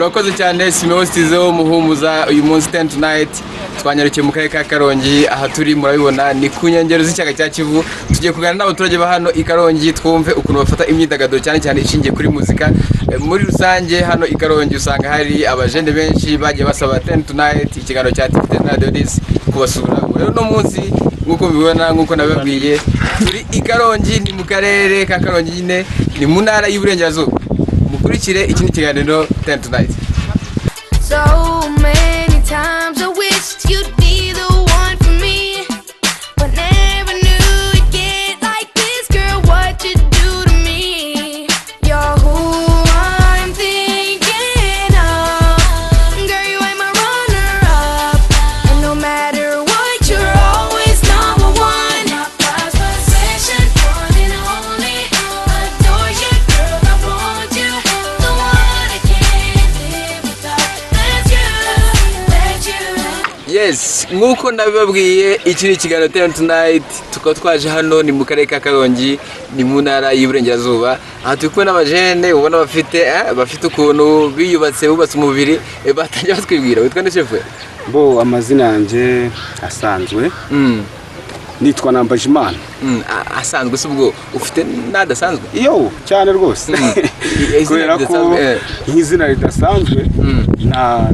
urakoze cyane Simeon Stizo muhumuza uyu munsi 10 tonight twanyarukiye mu karere ka Karongi aha turi murabibona ni ku nkengero z'icyaga cya Kivu tugiye kuganira n'abaturage ba hano i Karongi twumve ukuntu bafata imyidagaduro cyane cyane ishingiye kuri muzika muri rusange hano i Karongi usanga hari abajene benshi bagiye basaba 10 tonight ikiganiro cya TV na Radio Dis kubasura rero no munsi nkuko mubibona nkuko nababwiye turi i Karongi ni mu karere ka Karongi nyine ni mu ntara y'Iburengerazuba mukurikire ikindi kiganiro 10 tonight. So many times I wished you'd be the one for me, but never knew it'd get like this, girl. What you do to me? You're who I'm thinking of, girl. You ain't my runner-up, and no matter what, you're always number one. My prized possession, one and only. Adore you, girl. I want you, the one I can't live without. Yes, nkuko nabibabwiye iki ni ikiganiro 10 tonight tukaba twaje hano ni mu karere ka Karongi ni mu ntara y'Iburengerazuba aha turi kumwe n'abajene ubona bafite ukuntu biyubatse bubatse umubiri batangiye batwibwira witwa nde chef bo amazina yanjye asanzwe nitwa Nambajimana asanzwe subwo ufite nadasanzwe iyo cyane rwose kubera ko nk'izina ridasanzwe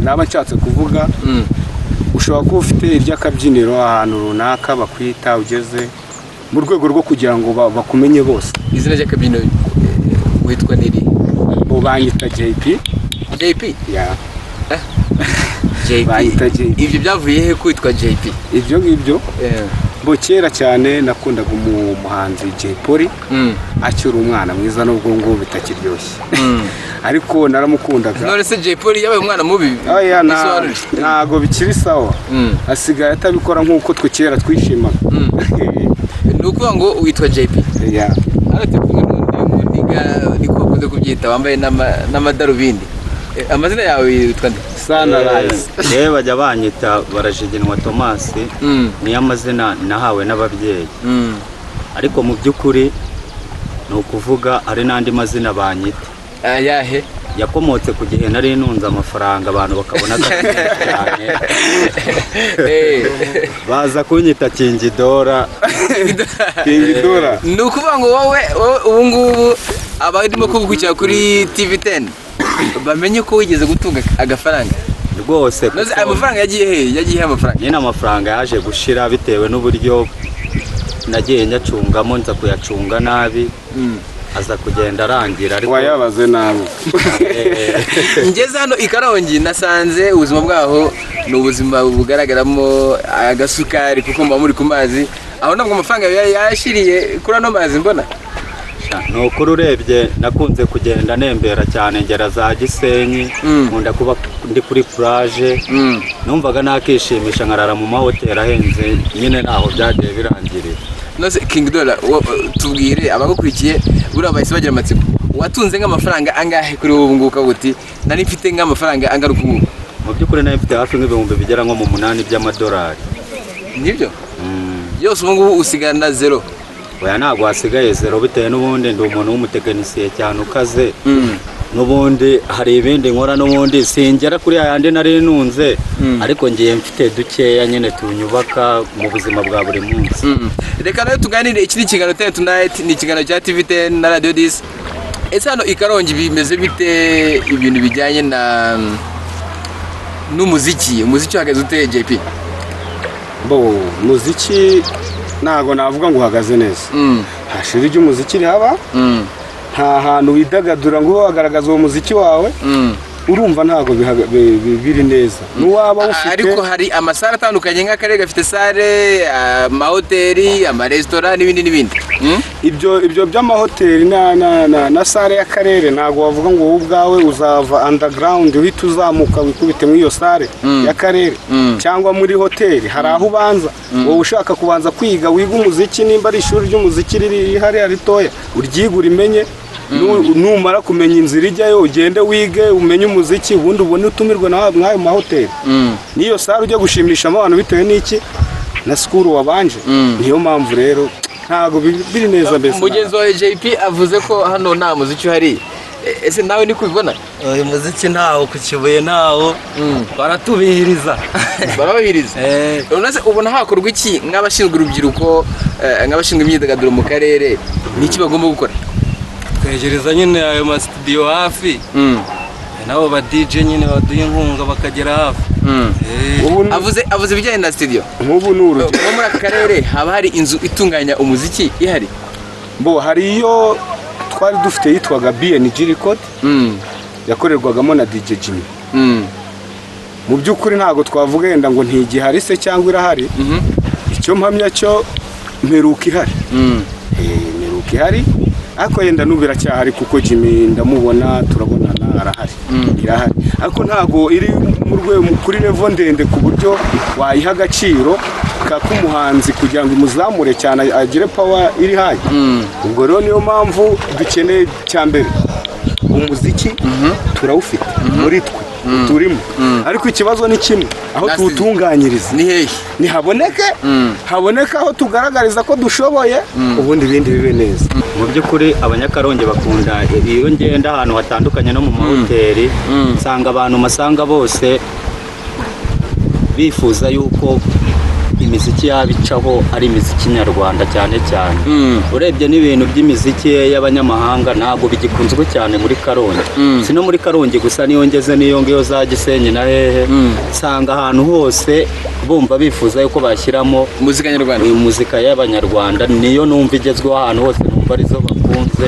naba nshatse kuvuga ushobora kuba ufite iry'akabyiniro ahantu runaka bakwita ugeze mu rwego rwo kugira ngo bakumenye bose. Izina ry'akabyiniro witwa niri? Bo banyita JP. Ya JP. Ibyo byavuye he kwitwa JP? Ibyo ngibyo bo kera cyane nakundaga umuhanzi Jay Polly akiri umwana mwiza n'ubwo ngo bitakiryoshye ariko naramukundaga. None se Jay Polly yabaye umwana mubi? Oya ntago bikiri sawa asigaye atabikora nkuko twe kera twishimaga. Nuko ngo witwa JP? Ya arate n'undi niko kuze kubyita wambaye n'amadarubindi. Amazina yawe yitwa nde? Sunrise. Bajya banyita Barajigenwa Thomas niyo amazina nahawe n'ababyeyi ariko mu by'ukuri ni ukuvuga ari n'andi mazina banyita. Ayahe? Yakomotse ku gihe nari nunze amafaranga abantu bakabona cyane baza kunyita Kingidora. Ni ukuvuga ngo wowe ubu ngubu abarimo kugukurikira kuri TV10 bamenye ko wigeze gutunga agafaranga rwose. Amafaranga yagiye amafaranga nyine amafaranga yaje gushira bitewe n'uburyo nagiye nyacungamo nza kuyacunga nabi aza kugenda arangira ariko wayabaze nabi. Ngeze hano i Karongi nasanze ubuzima bwaho ni ubuzima bugaragaramo agasukari kuko mba muri ku mazi aho nabwo amafaranga yashiriye kuri ano mazi mbona. Nukuri urebye nakunze kugenda nembera cyane ngera za Gisenyi nkunda kuba ndi kuri plage numvaga nakishimisha nkarara mu mahoteli ahenze nyine naho byagiye birangirira. Nose King Dollar tubwire abagukurikiye buri abayise bagira amatsiko watunze nk'amafaranga angahe kuri ubu nguka buti nari mfite nk'amafaranga angaruka ubu? Mu by'ukuri nari mfite hafi nk'ibihumbi bigera nko mu 8 by'amadolari. Nibyo yose ubu ngubu usigana zero? Oya ntabwo hasigaye zero bitewe n'ubundi ndi umuntu w'umutekinisiye cyane ukaze n'ubundi hari ibindi nkora n'ubundi singera kuri ayandi nari nunze ariko ngiye mfite dukeya nyine tunyubaka mu buzima bwa buri munsi. Reka nayo tuganire iki ni kiganiro 10 tonight ni ikiganiro cya TV10 na Radio Dis. Ese hano i Karongi bimeze bite ibintu bijyanye na n'umuziki uhagaze ute JP? Bo muziki ntago navuga ngo uhagaze neza hashira ry'umuziki rihaba nta hantu widagadura ngo wagaragaza uwo muziki wawe urumva ntago biri neza nuwaba ufite. Ariko hari amasara atandukanye nk'akarere gafite sare amahoteli amaresitora n'ibindi ibyo by'amahoteli na sare y'akarere ntago wavuga ngo wowe ubwawe uzava underground uhita uzamuka wikubite muri iyo sare y'akarere cyangwa muri hoteli hari aho ubanza wowe ushaka kubanza kwiga wiga umuziki nimba ari ishuri ry'umuziki riri hariya ritoya uryigura imenye numara kumenya inzira ijyayo ugende wige umenye umuziki ubundi ubone utumirwe n'ayo mahoteli niyo sare ujya gushimisha abantu bitewe n'iki na school wabanje niyo mpamvu rero ntago biri neza mbese. Mugenzi wa JP avuze ko hano nta muziki uhari ese nawe niko ubibona? uyu muziki ntawo ku Kibuye ntawo baratubihiriza barabahiriza. Uretse ubona hakorwa iki nk'abashinzwe urubyiruko, nk'abashinzwe imyidagaduro mu karere, niki bagomba gukora? twegereza nyine ayo ma studio hafi nabo ba DJ nyine baduha inkunga bakagera hafi. Avuze ibijyanye na studio. Nk'ubu ni urugero. Nko muri aka karere haba hari inzu itunganya umuziki ihari? Hari iyo twari dufite yitwaga BNG Record yakorerwagamo na DJ Jimmy. Mu by'ukuri ntago twavuga yenda ngo ntigihari se cyangwa irahari. Icyo mpamya cyo mperuka ihari. Mperuka ihari ariko yenda nubira cyahari kuko Jimmy ndamubona turabonana arahari. Irahari ariko ntago iri mu rwego kuri level ndende ku buryo wayiha agaciro k'umuhanzi kugira ngo imuzamure cyane agire power iri hayi. Ubwo rero niyo mpamvu dukeneye cyambere umuziki turawufite muri twe turimo, ariko ikibazo ni kimwe aho tuwutunganyiriza ni hehe, haboneka aho tugaragariza ko dushoboye, ubundi ibindi bibe neza. mu by'ukuri abanyakarongi bakunda iyo ngenda ahantu hatandukanye no mu mahoteli nsanga abantu masanga bose bifuza yuko imiziki yabicaho ari imiziki nyarwanda cyane cyane. Urebye n'ibintu by'imiziki y'abanyamahanga ntabwo bigikunzwe cyane muri Karongi. Si no muri Karongi gusa, niyo ngeze niyo ngiyo za Gisenyi na hehe nsanga ahantu hose bumva bifuza yuko bashyiramo muzika nyarwanda. Muzika y'abanyarwanda niyo numva igezweho ahantu hose, numva arizo bakunze,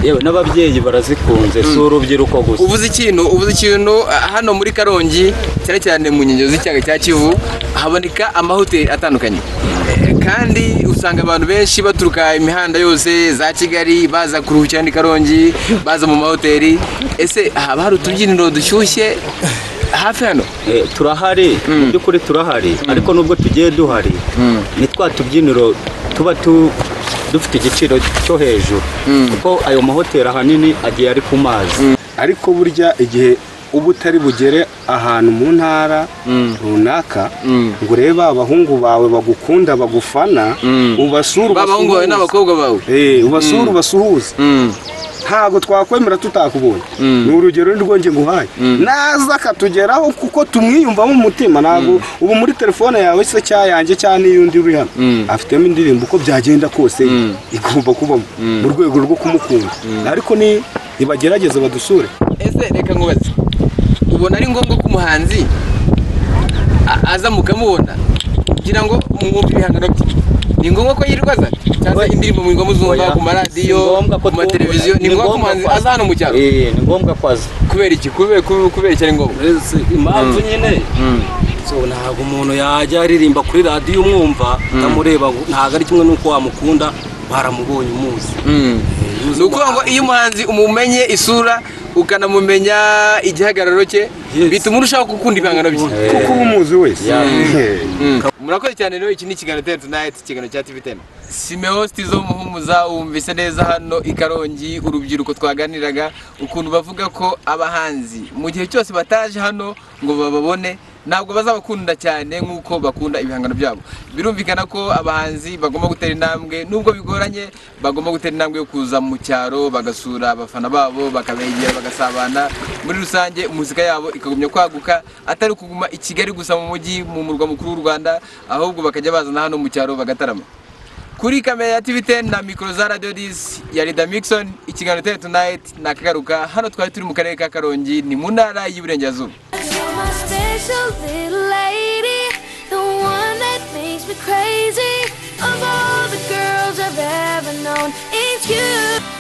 yewe n'ababyeyi barazikunze, si urubyiruko gusa. Uvuze ikintu hano muri Karongi cyane cyane mu nkengero z'icyaga cya Kivu haboneka amahoteli atandukanye, kandi usanga abantu benshi baturuka imihanda yose za Kigali baza kuruhukira ni Karongi, baza mu mahoteli. Ese haba hari utubyiniro dushyushye hafi hano? Turahari, mu by'ukuri turahari, ariko nubwo tugiye duhari ni twa tubyiniro tuba dufite igiciro cyo hejuru, kuko ayo mahoteli ahanini agiye ari ku mazi. Ariko burya igihe ubu utari bugere ahantu mu ntara runaka ngo urebe abahungu bawe bagukunda bagufana, ubasura abahungu bawe n'abakobwa bawe, ubasura ubasuhuze, ntago twakwemera tutakubonye. Ni urugero nirwonge nguhaye, naza akatugeraho kuko tumwiyumvamo umutima. Ntago ubu muri telefone yawe se cyayanjye cyane y'undi uri hano afitemo indirimbo uko byagenda kose igomba kuba mu rwego rwo kumukunda, ariko ni ibagerageza badusure. Ese reka nkubaze, ubona ari ngombwa ko umuhanzi aza mukamubona kugira ngo mwumve ibihangano bye? Ni ngombwa ko yirwaza cyangwa indirimbo mu ngoma zumva ku maradiyo, ku mateleviziyo? Ni ngombwa ko umuhanzi aza hano mu cyaro? Ni ngombwa ko aza. Kubera iki? Kubera iki ari ngombwa? Impamvu nyine ntabwo umuntu yajya aririmba kuri radiyo umwumva utamureba, ntabwo ari kimwe n'uko wamukunda baramubonye umuzi. Ni ukuvuga ngo iyo umuhanzi umumenye isura ukanamumenya igihagararo cye bituma urushaho gukunda ibihangano bye kuko umuzi wese. Murakoze cyane rero, iki ni ikiganiro Ten Tonight, ikiganiro cya TV10. Simeo Stizo Muhumuza, wumvise neza hano i Karongi urubyiruko twaganiraga ukuntu bavuga ko abahanzi mu gihe cyose bataje hano ngo bababone ntabwo bazabakunda cyane nk'uko bakunda ibihangano byabo. Birumvikana ko abahanzi bagomba gutera intambwe, nubwo bigoranye bagomba gutera intambwe yo kuza mu cyaro bagasura abafana babo, bakabegera, bagasabana. Muri rusange muzika yabo ikagumya kwaguka, atari kuguma i Kigali gusa mu mujyi, mu murwa mukuru w'u Rwanda, ahubwo bakajya bazana hano mu cyaro bagatarama. Kuri kamera ya TV10 na mikoro za Radio 10 ya Rida Mixon, ikiganiro Ten Tonight nakagaruka hano. Twari turi mu karere ka Karongi, ni mu ntara y'Iburengerazuba. My special little lady, the one that makes me crazy. Of all the girls I've ever known, it's you.